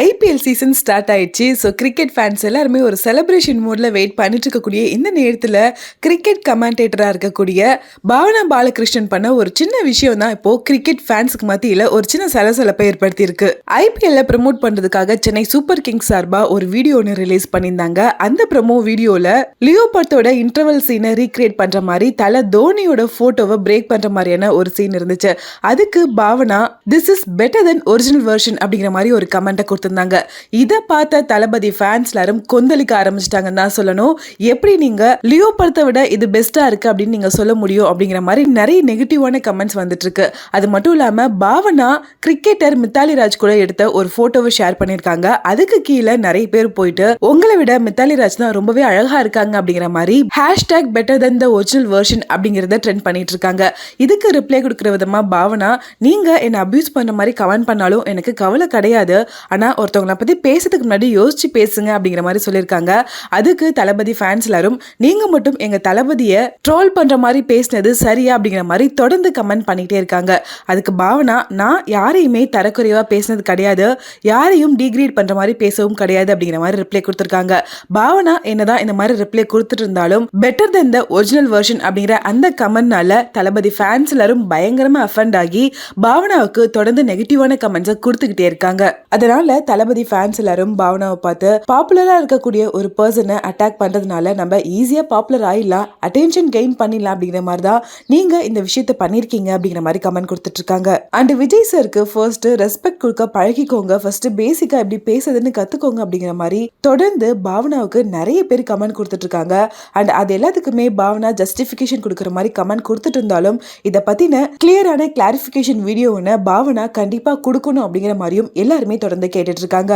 IPL season start ஆயிடுச்சு. So cricket fans எல்லாருமே ஒரு செலிப்ரேஷன் மூடில் வெயிட் பண்ணிட்டு இருக்கக்கூடிய இந்த நேரத்தில் கிரிக்கெட் கமெண்டேட்டராக இருக்கக்கூடிய பாவனா பாலகிருஷ்ணன் பண்ண ஒரு சின்ன விஷயம் தான் இப்போ கிரிக்கெட் ஃபேன்ஸுக்கு மத்தியில் ஒரு சின்ன சலசலப்பை ஏற்படுத்தியிருக்கு. ஐபிஎல்ல ப்ரமோட் பண்ணுறதுக்காக சென்னை சூப்பர் கிங்ஸ் சார்பாக ஒரு வீடியோ ஒன்று ரிலீஸ் பண்ணியிருந்தாங்க. அந்த ப்ரமோ வீடியோவில் லியோ படத்தோட இன்டர்வல் சீனை ரீக்ரியேட் பண்ணுற மாதிரி தலை தோனியோட ஃபோட்டோவை பிரேக் பண்ணுற மாதிரியான ஒரு சீன் இருந்துச்சு. அதுக்கு Bhavana this is better then original version அப்படிங்கிற மாதிரி ஒரு கமெண்ட்டை கொடுத்திருந்தாங்க. இதை பார்த்த தளபதி ஃபேன்ஸ் எல்லாரும் கொந்தளிக்க ஆரம்பிச்சிட்டாங்கன்னு தான் சொல்லணும். எப்படி நீங்க லியோ படத்தை விட இது பெஸ்டா இருக்கு அப்படின்னு நீங்க சொல்ல முடியும் அப்படிங்கிற மாதிரி நிறைய நெகட்டிவான கமெண்ட்ஸ் வந்துட்டு இருக்கு. அது மட்டும் இல்லாம பாவனா கிரிக்கெட்டர் மித்தாலி ராஜ் கூட எடுத்த ஒரு போட்டோவை ஷேர் பண்ணிருக்காங்க. அதுக்கு கீழே நிறைய பேர் போயிட்டு உங்களை விட மித்தாலி ராஜ் தான் ரொம்பவே அழகா இருக்காங்க அப்படிங்கிற மாதிரி hashtag better then the original version அப்படிங்கறத ட்ரெண்ட் பண்ணிட்டு இருக்காங்க. இதுக்கு ரிப்ளை கொடுக்கிற விதமா பாவனா, நீங்க என்ன அபியூஸ் பண்ண மாதிரி கமெண்ட் பண்ணாலும் எனக்கு கவலை கிடையாது, ஆனா ஒருத்தவங்களை பத்தி பேசுறதுக்கு முன்னாடி யோசிச்சு பேசுங்க அப்படிங்கிற மாதிரி சொல்லியிருக்காங்க. அதுக்கு தளபதி ஃபேன்ஸ் எல்லாரும் நீங்க மட்டும் எங்க தளபதியை ட்ரோல் பண்ற மாதிரி பேசினது சரியா அப்படிங்கிற மாதிரி தொடர்ந்து கமெண்ட் பண்ணிட்டே இருக்காங்க. அதுக்கு பாவனா, நான் யாரையுமே தரக்குறைவா பேசினது கிடையாது, யாரையும் டிகிரேட் பண்ற மாதிரி பேசவும் கிடையாது அப்படிங்கிற மாதிரி ரிப்ளை கொடுத்திருக்காங்க. பாவனா என்னதான் இந்த மாதிரி ரிப்ளை கொடுத்துட்டு இருந்தாலும் better then the original version அப்படிங்கிற அந்த கமெண்ட்னால தளபதி ஃபேன்ஸ் எல்லாரும் பயங்கரமா அஃபெண்ட் ஆகி பாவனாவுக்கு தொடர்ந்து நெகட்டிவான கமெண்ட்ஸை கொடுத்துக்கிட்டே இருக்காங்க. அதனால தளபதி ஃபேன்ஸ் எல்லாரும் பாவனாவை பார்த்து பாப்புலரா இருக்கக்கூடிய ஒரு பர்சனை அட்டாக் பண்றதுனால நம்ம ஈஸியா பாப்புலர் ஆயிடலாம், அட்டென்ஷன் கெயின் பண்ணிடலாம் அப்படிங்கிற மாதிரி தான் நீங்க இந்த விஷயத்தை பண்ணிருக்கீங்க அப்படிங்கிற மாதிரி கமெண்ட் கொடுத்துட்டு இருக்காங்க. அண்ட் விஜய் சருக்கு ஃபர்ஸ்ட் ரெஸ்பெக்ட் கொடுக்க பழகிக்கோங்க, ஃபர்ஸ்ட் பேசிக்கா எப்படி பேசுறதுன்னு கத்துக்கோங்க அப்படிங்கிற மாதிரி தொடர்ந்து பாவனாவுக்கு நிறைய பேர் கமெண்ட் கொடுத்துட்டு இருக்காங்க. அண்ட் அது எல்லாத்துக்குமே பாவனா ஜஸ்டிபிகேஷன் கொடுக்குற மாதிரி கமெண்ட் கொடுத்துட்டு இருந்தாலும் இதை பத்தின கிளியரான கிளாரிபிகேஷன் வீடியோ ஒன்று பாவனா கண்டிப்பா கொடுக்கணும் அப்படிங்கிற மாதிரியும் எல்லாருமே தொடர்ந்து கேட்டுட்டு இருக்காங்க.